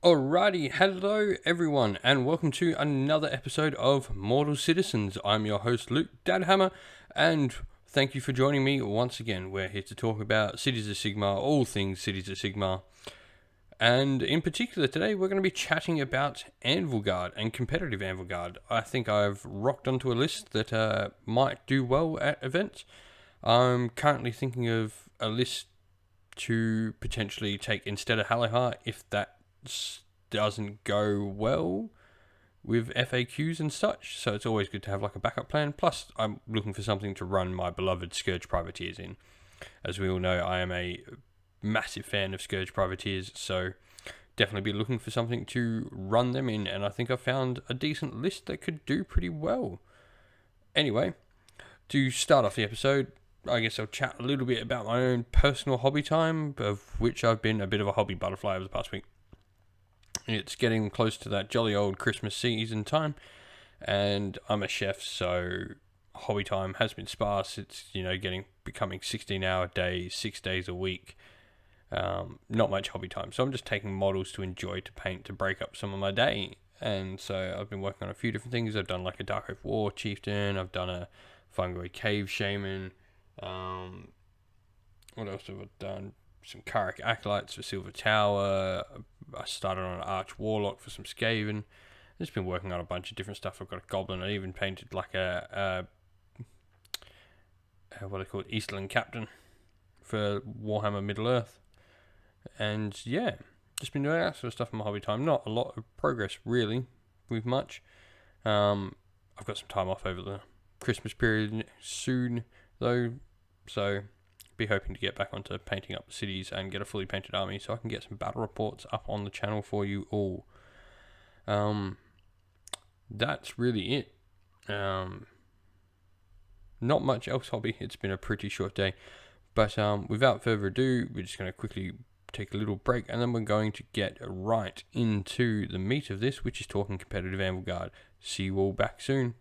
Alrighty, hello everyone, and welcome to another episode of Mortal Citizens. I'm your host Luke Dadhammer, and thank you for joining me once again. We're here to talk about Cities of Sigmar, all things Cities of Sigmar. And in particular today, we're going to be chatting about Anvilguard and competitive Anvilguard. I think I've rocked onto a list that might do well at events. I'm currently thinking of a list to potentially take instead of Halihar if that doesn't go well with FAQs and such, so it's always good to have like a backup plan. Plus, I'm looking for something to run my beloved Scourge Privateers in. As we all know, I am a massive fan of Scourge Privateers, so definitely be looking for something to run them in, and I think I found a decent list that could do pretty well. Anyway, to start off the episode, I guess I'll chat a little bit about my own personal hobby time, of which I've been a bit of a hobby butterfly over the past week. It's getting close to that jolly old Christmas season time, and I'm a chef, so hobby time has been sparse. It's, becoming 16-hour days, 6 days a week. Not much hobby time, so I'm just taking models to enjoy, to paint, to break up some of my day. And so I've been working on a few different things. I've done like a Dark Oak War Chieftain, I've done a Fungoid Cave Shaman. What else have I done? Some Karak Acolytes for Silver Tower. I started on an Arch Warlock for some Skaven. I've just been working on a bunch of different stuff. I've got a Goblin. I even painted like a what I call it, Eastland Captain for Warhammer Middle-earth. And yeah, just been doing that sort of stuff in my hobby time. Not a lot of progress really with much. I've got some time off over the Christmas period soon though, so be hoping to get back onto painting up cities and get a fully painted army so I can get some battle reports up on the channel for you all. That's really it. Not much else hobby. It's been a pretty short day, but without further ado, we're just going to quickly take a little break, and then we're going to get right into the meat of this, which is talking competitive Anvilguard. See you all back soon.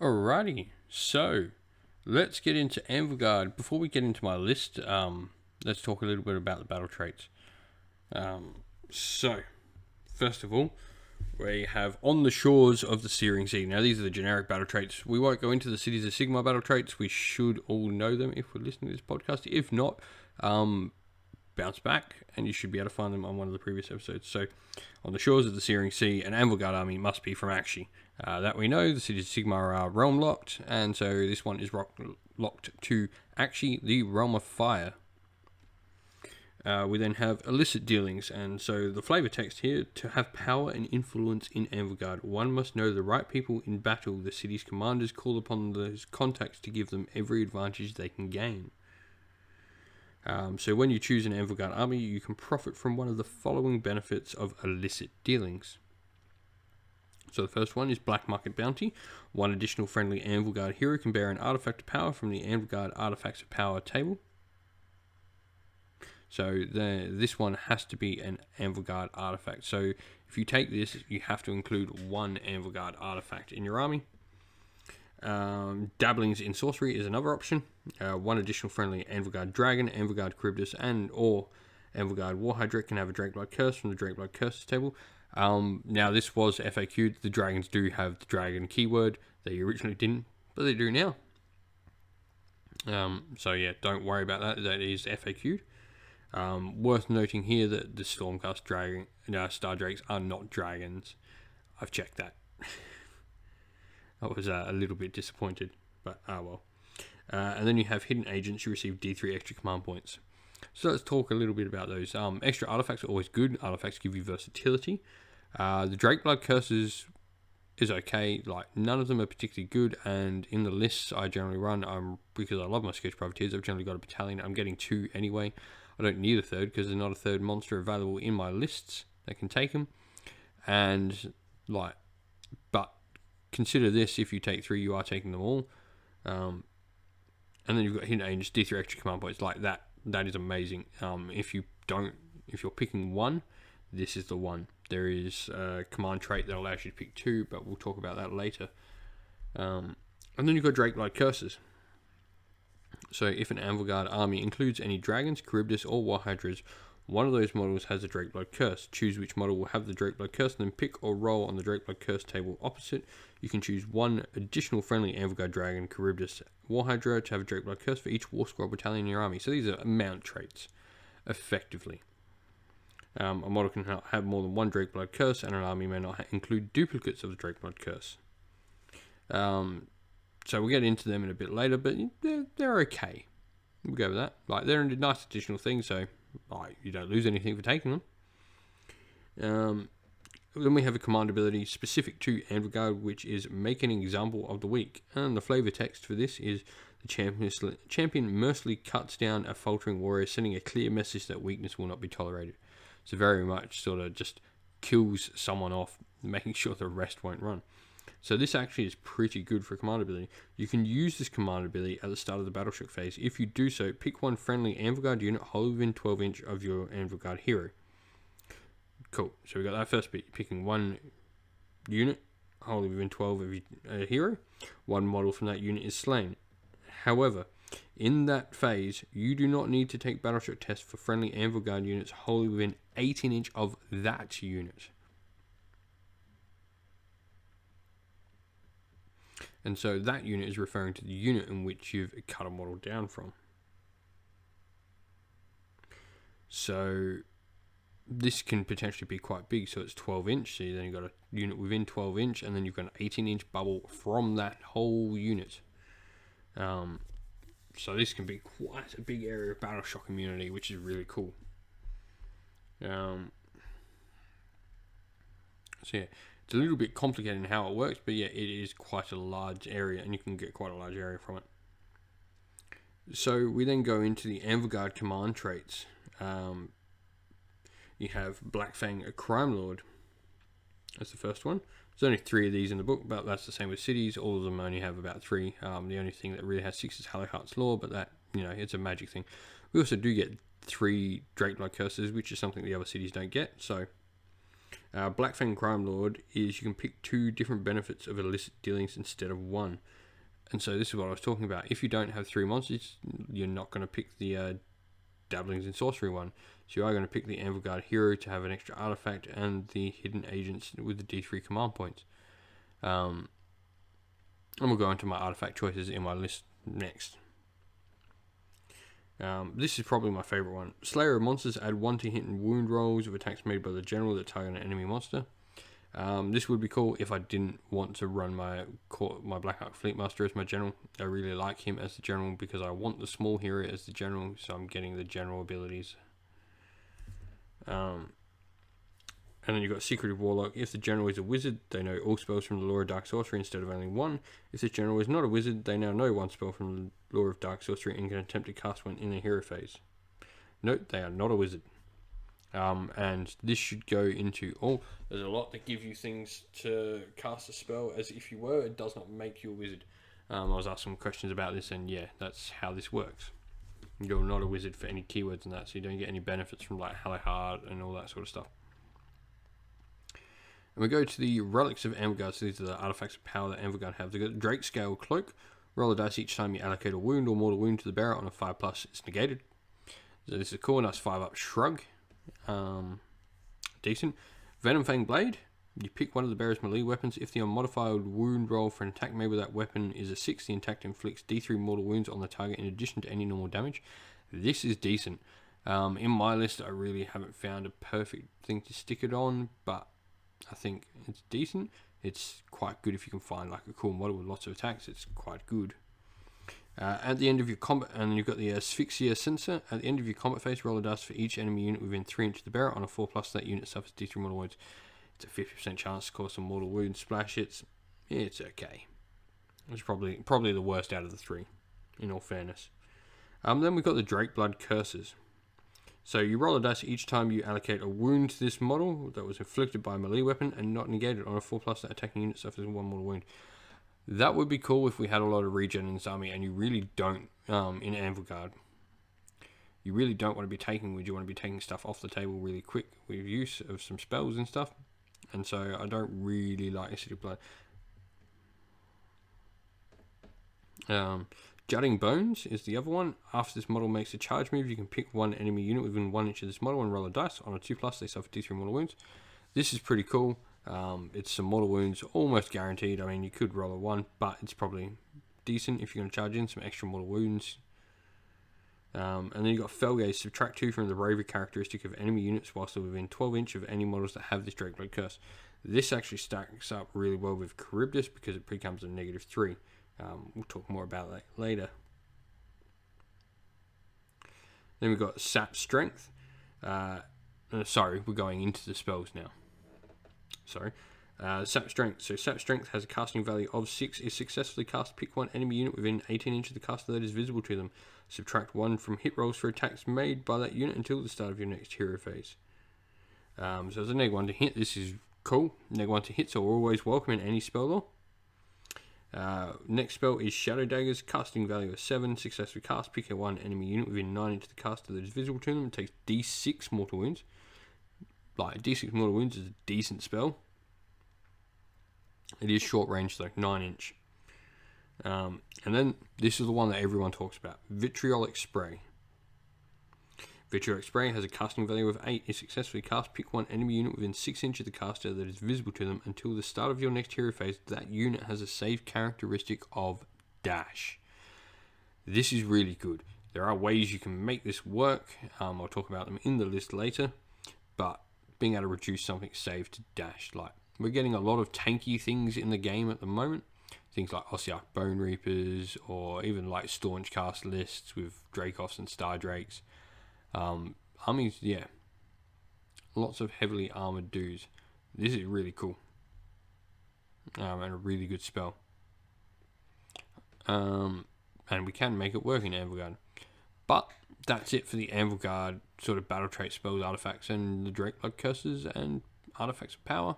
Alrighty, so let's get into Anvilguard. Before we get into my list, let's talk a little bit about the battle traits. So, first of all, we have On the Shores of the Searing Sea. Now, these are the generic battle traits. We won't go into the Cities of Sigmar battle traits. We should all know them if we're listening to this podcast. If not, bounce back, and you should be able to find them on one of the previous episodes. So, On the Shores of the Searing Sea, an Anvilguard army must be from Akshi. That we know, the Cities of Sigmar are realm locked, and so this one is locked to Akshi, the Realm of Fire. We then have Illicit Dealings, and so the flavor text here: to have power and influence in Anvilguard, one must know the right people in battle. The city's commanders call upon those contacts to give them every advantage they can gain. So when you choose an Anvilguard army, you can profit from one of the following benefits of Illicit Dealings. So the first one is Black Market Bounty. One additional friendly Anvilguard hero can bear an artifact of power from the Anvilguard Artifacts of Power table. So this one has to be an Anvilguard artifact. So if you take this, you have to include one Anvilguard artifact in your army. Dabblings in Sorcery is another option. One additional friendly Anvilguard Dragon, Anvilguard Charybdis, and or Anvilguard Warhydra can have a Drakeblood Curse from the Drakeblood Curses table. Now this was FAQ'd. The dragons do have the dragon keyword. They originally didn't, but they do now. So yeah, don't worry about that. That is FAQ'd. Worth noting here that the Stormcast dragon, Star Drakes are not dragons. I've checked that. I was a little bit disappointed, but well. And then you have Hidden Agents. You receive D3 extra command points. So let's talk a little bit about those. Extra artifacts are always good. Artifacts give you versatility. The Drake Blood Curses is okay. Like, none of them are particularly good, and in the lists I generally run, because I love my Scourge Privateers, I've generally got a battalion. I'm getting 2 anyway. I don't need a third because there's not a third monster available in my lists that can take them. And but consider this: if you take 3, you are taking them all. And then you've got hidden agents, D3 extra command points. Like that is amazing. If you're picking 1, this is the one. There is a command trait that allows you to pick 2, but we'll talk about that later. And then you've got Drake Blood Curses. So if an Anvilguard army includes any dragons, Charybdis, or War Hydras, one of those models has a Drake Blood Curse. Choose which model will have the Drake Blood Curse, and then pick or roll on the Drake Blood Curse table opposite. You can choose 1 additional friendly Anvilguard dragon, Charybdis, War Hydra to have a Drake Blood Curse for each War Squad battalion in your army. So these are mount traits, effectively. A model can have more than 1 Drake Blood Curse, and an army may not include duplicates of the Drake Blood Curse. So we'll get into them in a bit later, but they're okay. We'll go with that. Like, they're a nice additional thing, so you don't lose anything for taking them. Then we have a command ability specific to Anvilguard, which is Make an Example of the Weak. And the flavor text for this is: the champion mercilessly cuts down a faltering warrior, sending a clear message that weakness will not be tolerated. So very much sort of just kills someone off, making sure the rest won't run. So this actually is pretty good for a command ability. You can use this command ability at the start of the battle shock phase. If you do so, pick 1 friendly Anvilguard unit wholly within 12 inch of your Anvilguard hero. Cool. So we got that first bit. Picking 1 unit wholly within 12 of your hero. 1 model from that unit is slain. However, in that phase, you do not need to take battle shock tests for friendly Anvilguard units wholly within 18 inch of that unit. And so that unit is referring to the unit in which you've cut a model down from. So this can potentially be quite big. So it's 12 inch. So then you've got a unit within 12 inch, and then you've got an 18 inch bubble from that whole unit. So this can be quite a big area of battle shock immunity, which is really cool. So yeah, it's a little bit complicated in how it works, but yeah, it is quite a large area, and you can get quite a large area from it. So we then go into the Anvilguard command traits. You have Blackfang, a Crime Lord. That's the first one. There's only 3 of these in the book, but that's the same with cities. All of them only have about 3. The only thing that really has 6 is Halihart's Law, but that, it's a magic thing. We also do get 3 Drake Blood Curses, which is something the other cities don't get. So Blackfang Crime Lord is you can pick 2 different benefits of illicit dealings instead of 1. And so this is what I was talking about. If you don't have 3 monsters, you're not going to pick the Dabblings in Sorcery one. So you are going to pick the Anvilguard hero to have an extra artifact, and the hidden agents with the D3 command points. And we'll go into my artifact choices in my list next. This is probably my favourite one. Slayer of Monsters, add 1 to hit and wound rolls of attacks made by the general that target an enemy monster. This would be cool if I didn't want to run my Black Ark Fleetmaster as my general. I really like him as the general because I want the small hero as the general, so I'm getting the general abilities. And then you've got Secretive Warlock. If the general is a wizard, they know all spells from the Lore of Dark Sorcery instead of only 1. If the general is not a wizard, they now know 1 spell from the Lore of Dark Sorcery and can attempt to cast one in their hero phase. Note, they are not a wizard. And this should go into there's a lot that give you things to cast a spell as if you were. It does not make you a wizard. I was asked some questions about this, and yeah, that's how this works. You're not a wizard for any keywords and that, so you don't get any benefits from like Halihard and all that sort of stuff. And we go to the relics of Anvilguard. So these are the artifacts of power that Anvilguard have. They've got the Drake Scale Cloak. Roll a dice each time you allocate a wound or mortal wound to the bearer. On a 5+, it's negated. So this is cool. Nice 5-up shrug. Decent. Venom Fang Blade. You pick one of the bearer's melee weapons. If the unmodified wound roll for an attack made with that weapon is a 6, the attack inflicts D3 mortal wounds on the target in addition to any normal damage. This is decent. In my list, I really haven't found a perfect thing to stick it on, but I think it's decent. It's quite good if you can find like a cool model with lots of attacks. It's quite good. At the end of your combat, and you've got the asphyxia sensor. At the end of your combat phase, roll a dice for each enemy unit within 3 inches of the bearer. On a 4+, that unit suffers D3 mortal wounds. It's a 50% chance to cause some mortal wounds. Splash hits. It's okay. It's probably the worst out of the 3, in all fairness. Then we've got the Drake Blood Curses. So you roll a dice each time you allocate a wound to this model that was inflicted by a melee weapon and not negated. On a 4+, that attacking unit suffers 1 mortal wound. That would be cool if we had a lot of regen in this army, and you really don't in Anvilguard. You really don't want to be taking wounds. You want to be taking stuff off the table really quick with use of some spells and stuff. And so I don't really like Acidic Blood. Jutting Bones is the other one. After this model makes a charge move, you can pick one enemy unit within 1 inch of this model and roll a dice. On a 2+, they suffer D3 mortal wounds. This is pretty cool. It's some mortal wounds, almost guaranteed. I mean, you could roll a 1, but it's probably decent if you're going to charge in some extra mortal wounds. And then you've got Fel Gaze. Subtract 2 from the bravery characteristic of enemy units whilst they're within 12 inch of any models that have this Drake Blood Curse. This actually stacks up really well with Charybdis because it becomes a -3. We'll talk more about that later. Then we've got Sap Strength. Sorry, we're going into the spells now. Sap Strength. So Sap Strength has a casting value of 6. Is successfully cast, pick one enemy unit within 18 inches of the caster that is visible to them. Subtract 1 from hit rolls for attacks made by that unit until the start of your next hero phase. So as a -1 to hit, this is cool. -1 to hit, so we're always welcome in any spell law. Next spell is Shadow Daggers. Casting value of 7. Successfully cast, pick one enemy unit within 9 inches of the caster that is visible to them. It takes D6 mortal wounds. Like, D6 mortal wounds is a decent spell. It is short range, though, 9 inch. And then this is the one that everyone talks about. Vitriolic Spray. Vitriolic Spray has a casting value of 8. Is successfully cast, pick one enemy unit within 6 inches of the caster that is visible to them until the start of your next hero phase. That unit has a save characteristic of dash. This is really good. There are ways you can make this work. I'll talk about them in the list later. But being able to reduce something save to dash, like, we're getting a lot of tanky things in the game at the moment. Things like Ossiarch Bone Reapers, or even like Staunch Cast lists with Dracos and Star Drakes. Armies, yeah. Lots of heavily armored dudes. This is really cool. And a really good spell. And we can make it work in Anvilguard. But that's it for the Anvilguard sort of battle trait spells, artifacts, and the Drake Blood Curses and artifacts of power.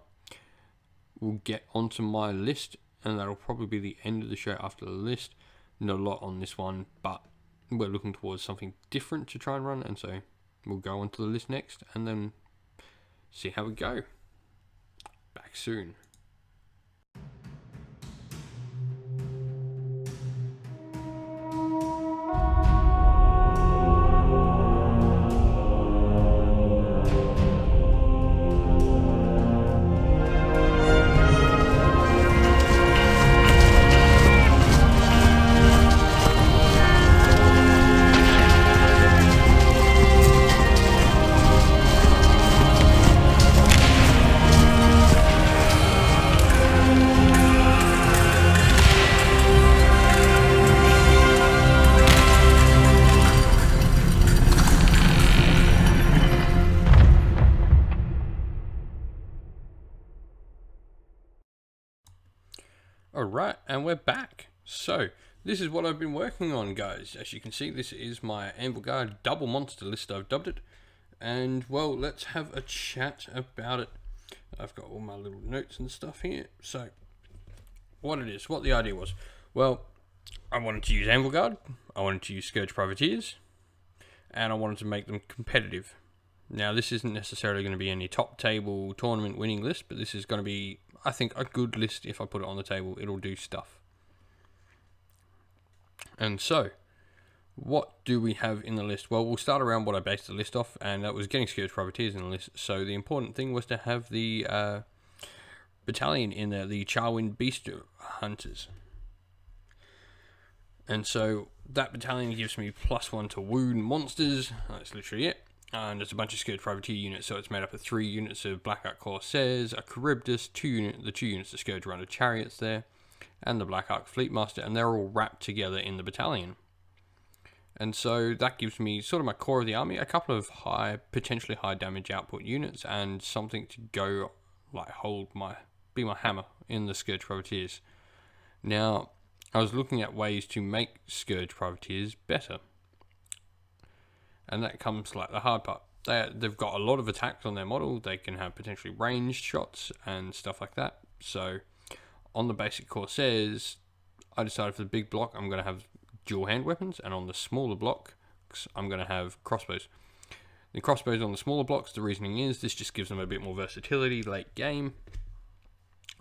We'll get onto my list, and that'll probably be the end of the show after the list. Not a lot on this one, but we're looking towards something different to try and run, and so we'll go onto the list next, and then see how we go. Back soon. Alright, and we're back. So, this is what I've been working on, guys. As you can see, this is my Anvilguard double monster list, I've dubbed it. And, well, let's have a chat about it. I've got all my little notes and stuff here. So, what the idea was. Well, I wanted to use Anvilguard, I wanted to use Scourge Privateers, and I wanted to make them competitive. Now, this isn't necessarily going to be any top table tournament winning list, but this is going to be, I think, a good list. If I put it on the table, it'll do stuff. And so, what do we have in the list? Well, we'll start around what I based the list off, and that was getting Scourge Privateers in the list. So the important thing was to have the battalion in there, the Charwind Beast Hunters. And so that battalion gives me +1 to wound monsters. That's literally it. And there's a bunch of Scourge Privateer units, so it's made up of 3 units of Black Corsairs, a Charybdis, the 2 units of Scourge Run of Chariots there. and the Black Arc Fleet Master, and they're all wrapped together in the battalion. And so that gives me sort of my core of the army, a couple of potentially high damage output units, and something to go, like, be my hammer in the Scourge Privateers. Now, I was looking at ways to make Scourge Privateers better. And that comes, like, the hard part. They've got a lot of attacks on their model. They can have potentially ranged shots and stuff like that. So, on the basic Corsairs, I decided for the big block, I'm going to have dual hand weapons, and on the smaller blocks, I'm going to have crossbows. The crossbows on the smaller blocks, the reasoning is this just gives them a bit more versatility late game.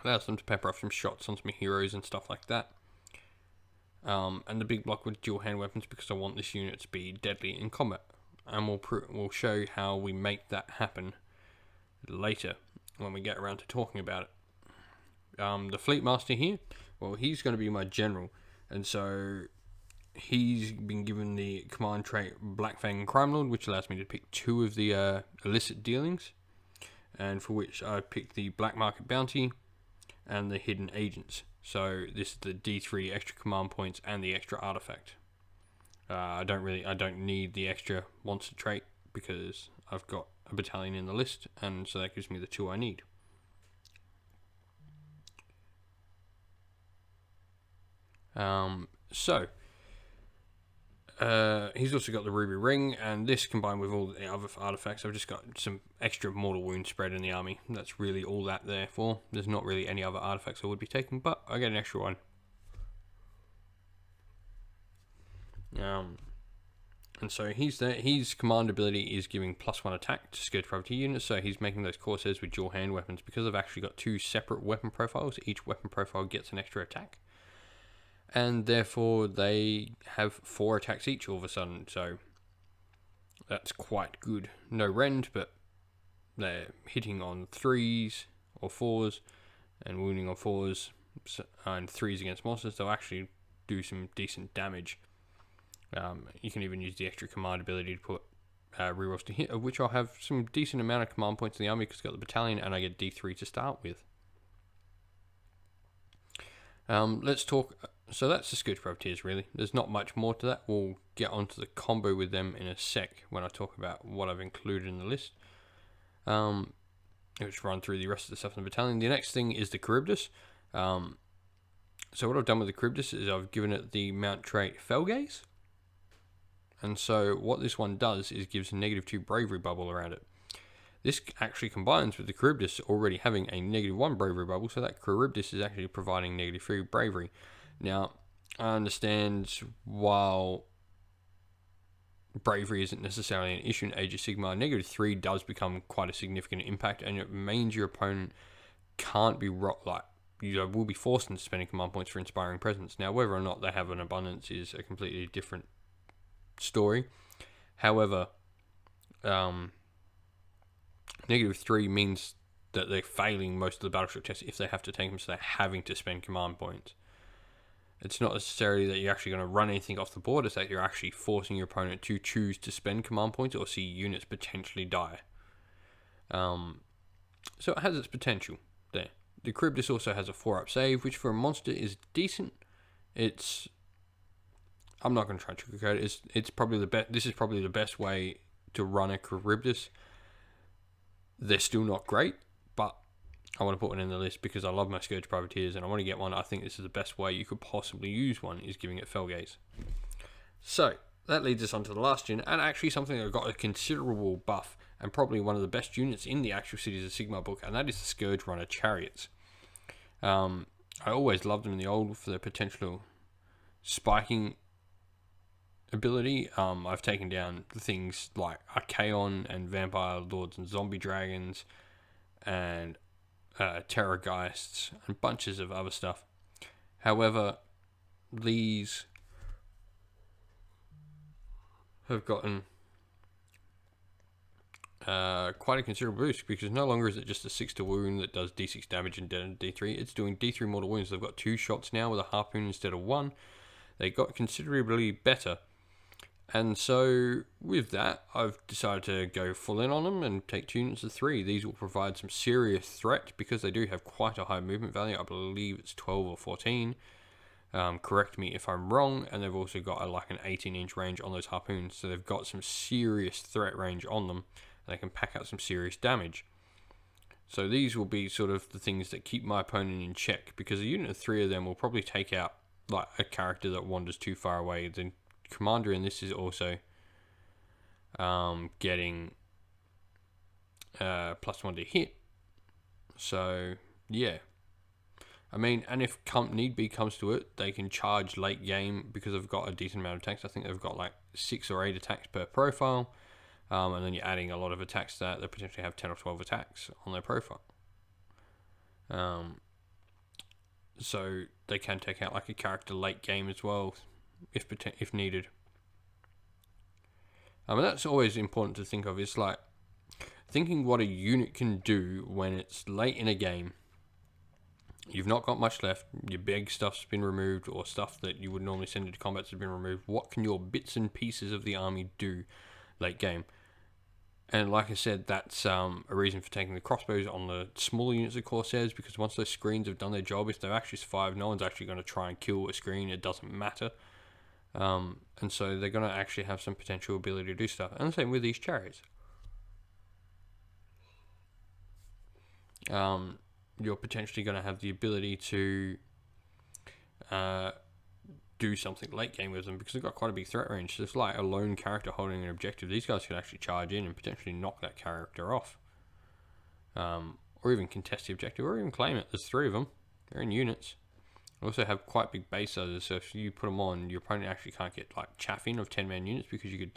Allows them to pepper off some shots on some heroes and stuff like that. And the big block with dual hand weapons because I want this unit to be deadly in combat. And we'll show how we make that happen later when we get around to talking about it. The Fleet Master here, well, he's going to be my general. And so he's been given the command trait Black Fang Crime Lord, which allows me to pick 2 of the Illicit Dealings. And for which I picked the Black Market Bounty and the Hidden Agents. So this is the D3 extra command points and the extra artifact. I don't need the extra monster trait because I've got a battalion in the list, and so that gives me the 2 I need. He's also got the Ruby Ring, and this combined with all the other artifacts, I've just got some extra mortal wound spread in the army. That's really all that there for. There's not really any other artifacts I would be taking, but I get an extra one. And so he's there. His command ability is giving +1 attack to Scourge Privateer units, so he's making those Corsairs with dual hand weapons. Because I've actually got 2 separate weapon profiles, each weapon profile gets an extra attack. And therefore they have 4 attacks each all of a sudden, so that's quite good. No rend, but they're hitting on 3s or 4s and wounding on 4s and 3s against monsters. They'll actually do some decent damage. You can even use the extra command ability to put rerolls to hit, of which I'll have some decent amount of command points in the army because I've got the battalion and I get D3 to start with. Let's talk. So that's the Scourge Privateers, really. There's not much more to that. We'll get onto the combo with them in a sec when I talk about what I've included in the list. Let's run through the rest of the stuff in the battalion. The next thing is the Charybdis. So what I've done with the Charybdis is I've given it the mount trait Fel Gaze. And so what this one does is gives a -2 bravery bubble around it. This actually combines with the Charybdis already having a -1 bravery bubble, so that Charybdis is actually providing -3 bravery. Now, I understand while bravery isn't necessarily an issue in Age of Sigmar, -3 does become quite a significant impact, and it means your opponent can't be will be forced into spending command points for Inspiring Presence. Now, whether or not they have an abundance is a completely different story. However, -3 means that they're failing most of the battleship tests if they have to take them, so they're having to spend command points. It's not necessarily that you're actually going to run anything off the board, it's that you're actually forcing your opponent to choose to spend command points or see units potentially die. So it has its potential there. The Charybdis also has a 4-up save, which for a monster is decent. I'm not going to try to sugarcoat it. It's probably the best. This is probably the best way to run a Charybdis. They're still not great, but I want to put one in the list because I love my Scourge Privateers and I want to get one. I think this is the best way you could possibly use one, is giving it Fel Gaze. So that leads us on to the last unit, and actually something that got a considerable buff and probably one of the best units in the actual Cities of Sigmar book, and that is the Scourge Run of Chariots. I always loved them in the old for their potential spiking ability. I've taken down things like Archaon and Vampire Lords and Zombie Dragons and Terrorgeists and bunches of other stuff. However, these have gotten quite a considerable boost, because no longer is it just a 6 to wound that does D6 damage and D3. It's doing D3 mortal wounds. They've got 2 shots now with a harpoon instead of 1. They got considerably better. And so with that, I've decided to go full in on them and take 2 units of 3. These will provide some serious threat because they do have quite a high movement value. I believe it's 12 or 14. Correct me if I'm wrong. And they've also got an 18-inch range on those harpoons. So they've got some serious threat range on them. And they can pack out some serious damage. So these will be sort of the things that keep my opponent in check. Because a unit of 3 of them will probably take out a character that wanders too far away. The commander in this is also getting +1 to hit. So yeah, I mean, and if need be comes to it, they can charge late game because they've got a decent amount of attacks. I think they've got 6 or 8 attacks per profile, and then you're adding a lot of attacks that they potentially have 10 or 12 attacks on their profile. So they can take out a character late game as well, if needed. I mean, that's always important to think of. It's thinking what a unit can do when it's late in a game. You've not got much left. Your big stuff's been removed, or stuff that you would normally send into combat has been removed. What can your bits and pieces of the army do late game? And like I said, that's a reason for taking the crossbows on the smaller units of Corsairs, because once those screens have done their job, if they've actually survived, no one's actually going to try and kill a screen. It doesn't matter. And so they're going to actually have some potential ability to do stuff. And the same with these chariots. You're potentially going to have the ability to do something late game with them, because they've got quite a big threat range. So it's a lone character holding an objective. These guys could actually charge in and potentially knock that character off. Or even contest the objective, or even claim it. There's 3 of them. They're in units. They also have quite big base sizes, so if you put them on, your opponent actually can't get chaff-in of 10-man units, because you could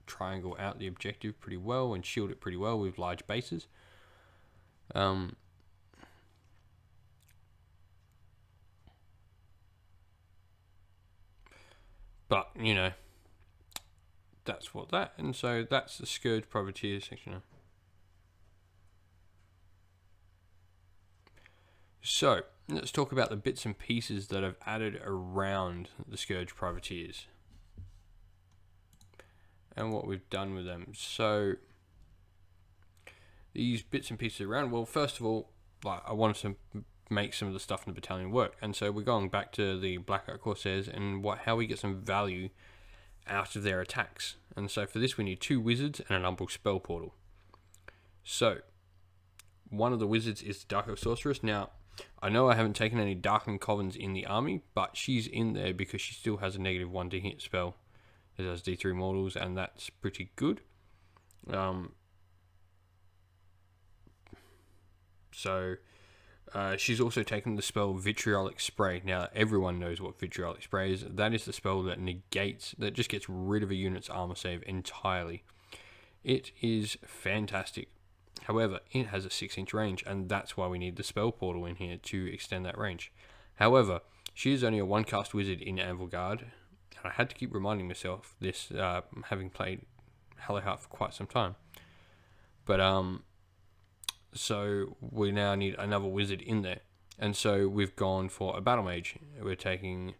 triangle out the objective pretty well and shield it pretty well with large bases. But, that's what that. And so that's the Scourge Privateer section. So, let's talk about the bits and pieces that I've added around the Scourge Privateers. And what we've done with them. So, these bits and pieces around, well, first of all, I wanted to make some of the stuff in the battalion work. And so we're going back to the Blackout Corsairs and how we get some value out of their attacks. And so for this we need 2 wizards and an Umbral Spell Portal. So, one of the wizards is the Dark Oak Sorceress. Now, I know I haven't taken any Darkened Covens in the army, but she's in there because she still has a -1 to hit spell. It has D3 mortals, and that's pretty good. She's also taken the spell Vitriolic Spray. Now, everyone knows what Vitriolic Spray is. That is the spell that just gets rid of a unit's armor save entirely. It is fantastic. However, it has a 6-inch range, and that's why we need the spell portal in here to extend that range. However, she is only a 1-cast wizard in Anvilguard, and I had to keep reminding myself this, having played Hallowheart for quite some time. But, so we now need another wizard in there. And so we've gone for a battle mage. We're taking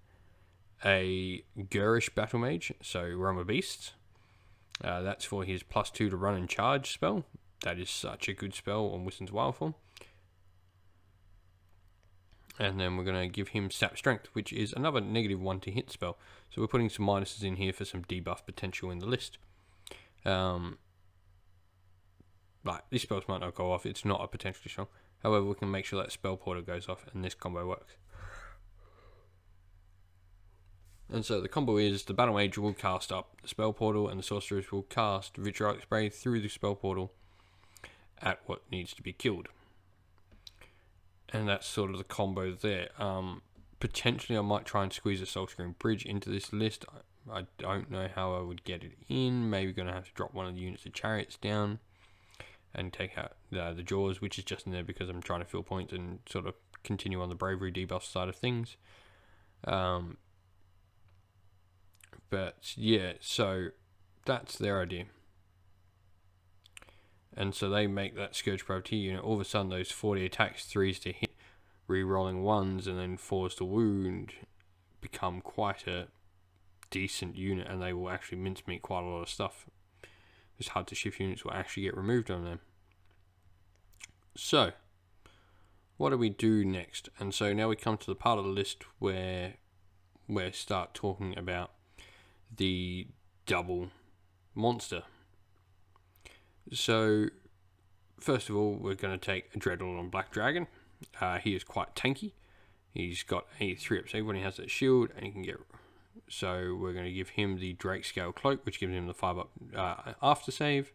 a Gurish battle mage, so Realm of Beasts. That's for his +2 to run and charge spell. That is such a good spell on Wiston's Wild Form. And then we're going to give him Sap Strength, which is another -1 to hit spell. So we're putting some minuses in here for some debuff potential in the list. These spells might not go off. It's not a potentially strong. However, we can make sure that spell portal goes off and this combo works. And so the combo is the battle mage will cast up the spell portal, and the sorceress will cast Vitriolic Spray through the spell portal at what needs to be killed. And that's sort of the combo there. Potentially I might try and squeeze a Soul Screen Bridge into this list. I don't know how I would get it in. Maybe going to have to drop one of the units of chariots down and take out the jaws, which is just in there because I'm trying to fill points and sort of continue on the bravery debuff side of things. But yeah, so that's their idea. And so they make that Scourge Privateer unit. All of a sudden, those 40 attacks, 3s to hit, re-rolling 1s, and then 4s to wound become quite a decent unit, and they will actually mincemeat quite a lot of stuff. It's hard to shift units will actually get removed on them. So, what do we do next? And so now we come to the part of the list where we start talking about the double monster. So, first of all, we're going to take a Dreadnought on Black Dragon. He is quite tanky. He's got a 3-up save when he has that shield, and he can get. So we're going to give him the Drake Scale Cloak, which gives him the 5-up after save.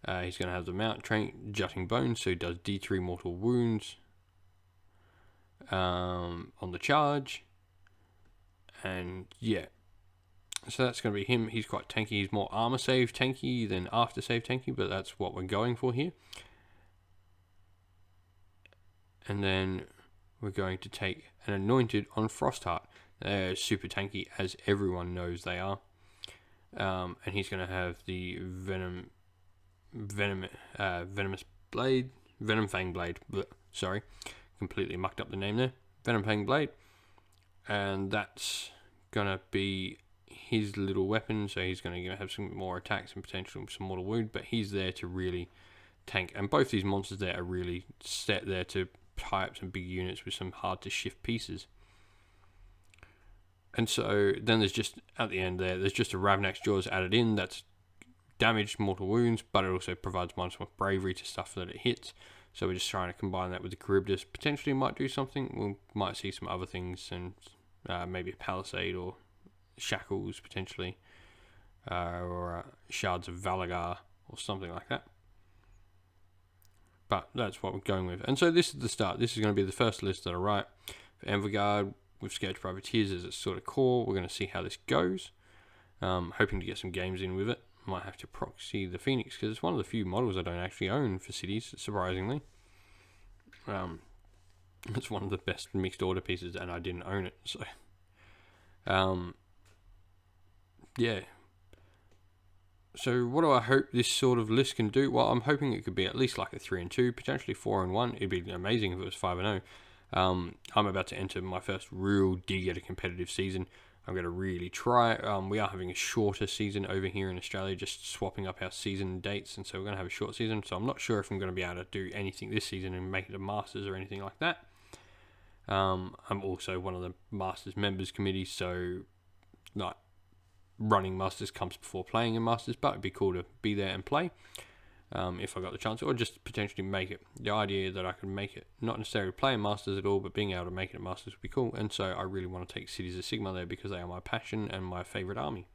He's going to have the Mount Train Jutting Bones, so he does D3 mortal wounds on the charge. And yeah, so that's going to be him. He's quite tanky. He's more armor save tanky than after save tanky, but that's what we're going for here. And then we're going to take an Anointed on Frostheart. They're super tanky, as everyone knows they are. And he's going to have the Venom Fang Blade. Sorry, completely mucked up the name there. Venom Fang Blade. And that's going to be his little weapon, so he's going to have some more attacks and potential some mortal wound, but he's there to really tank. And both these monsters there are really set there to tie up some big units with some hard to shift pieces. And so then there's just, at the end there's just a Ravnak's Jaws added in that's damaged mortal wounds, but it also provides minus 1 bravery to stuff that it hits. So we're just trying to combine that with the Charybdis. Potentially might do something. We might see some other things, and maybe a Palisade or Shackles potentially, or Shards of Valagar or something like that. But that's what we're going with. And so this is the start. This is going to be the first list that I write. For Anvilguard, with Scourge Privateers as its sort of core, we're going to see how this goes. Hoping to get some games in with it. Might have to proxy the Phoenix, because it's one of the few models I don't actually own for cities, surprisingly. It's one of the best mixed order pieces, and I didn't own it. So, yeah. So what do I hope this sort of list can do? Well, I'm hoping it could be at least like a 3-2, potentially 4-1. It'd be amazing if it was 5-0. I'm about to enter my first real dig at a competitive season. I'm going to really try. We are having a shorter season over here in Australia, just swapping up our season dates, and so we're going to have a short season. So I'm not sure if I'm going to be able to do anything this season and make it a Masters or anything like that. I'm also one of the Masters members committee, so like running Masters comes before playing in Masters, but it'd be cool to be there and play if I got the chance, or just potentially make it. The idea that I could make it, not necessarily playing Masters at all, but being able to make it at Masters would be cool. And so I really want to take Cities of Sigmar there, because they are my passion and my favourite army.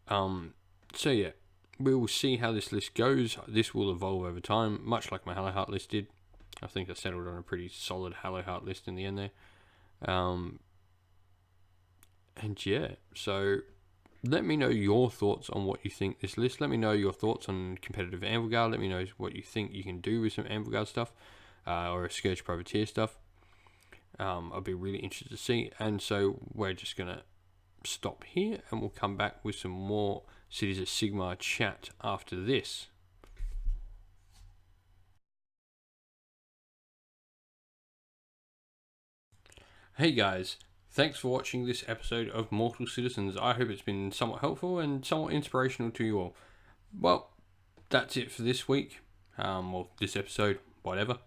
So yeah, we will see how this list goes. This will evolve over time, much like my Hallowheart list did. I think I settled on a pretty solid Hallowheart list in the end there. And yeah, so let me know your thoughts on what you think this list. Let me know your thoughts on competitive Anvilguard. Let me know what you think you can do with some Anvilguard stuff, or a Scourge Privateer stuff. I'll be really interested to see. And so we're just going to stop here, and we'll come back with some more Cities of Sigmar chat after this. Hey guys, thanks for watching this episode of Mortal Citizens. I hope it's been somewhat helpful and somewhat inspirational to you all. Well, that's it for this week, or this episode, whatever.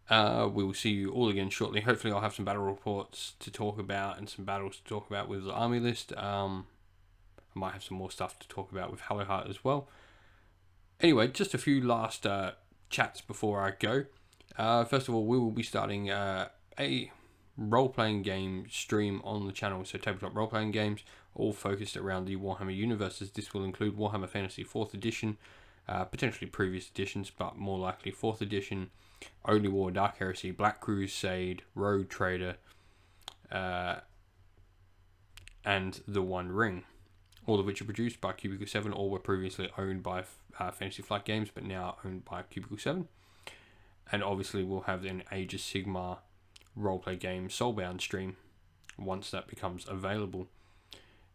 We will see you all again shortly. Hopefully I'll have some battle reports to talk about and some battles to talk about with the army list. I might have some more stuff to talk about with Hallowheart as well. Anyway, just a few last chats before I go. First of all, we will be starting a role-playing game stream on the channel, so tabletop role-playing games, all focused around the Warhammer universes. This will include Warhammer Fantasy 4th edition, potentially previous editions, but more likely 4th edition, Only War, Dark Heresy, Black Crusade, Rogue Trader, and The One Ring, all of which are produced by Cubicle 7, or were previously owned by Fantasy Flight Games, but now owned by Cubicle 7. And obviously we'll have an Age of Sigmar roleplay game Soulbound stream once that becomes available.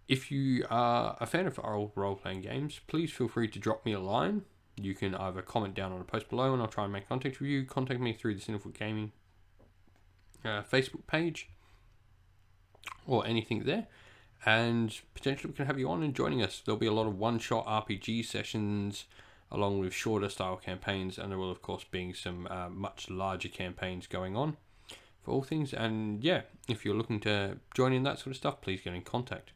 If you are a fan of our role-playing games, please feel free to drop me a line. You can either comment down on a post below and I'll try and make contact with you. Contact me through the Cinefoot Gaming Facebook page. or anything there. And potentially we can have you on and joining us. There'll be a lot of one-shot RPG sessions along with shorter style campaigns, and there will of course be some much larger campaigns going on for all things. And yeah, if you're looking to join in that sort of stuff, please get in contact.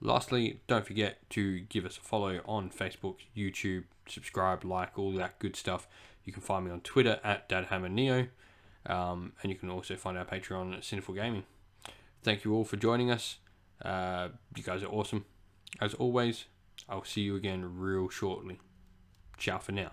Lastly, don't forget to give us a follow on Facebook, YouTube, subscribe, like, all that good stuff. You can find me on Twitter at DadHammerNeo, and you can also find our Patreon at Sinful Gaming. Thank you all for joining us. You guys are awesome. As always, I'll see you again real shortly. Ciao for now.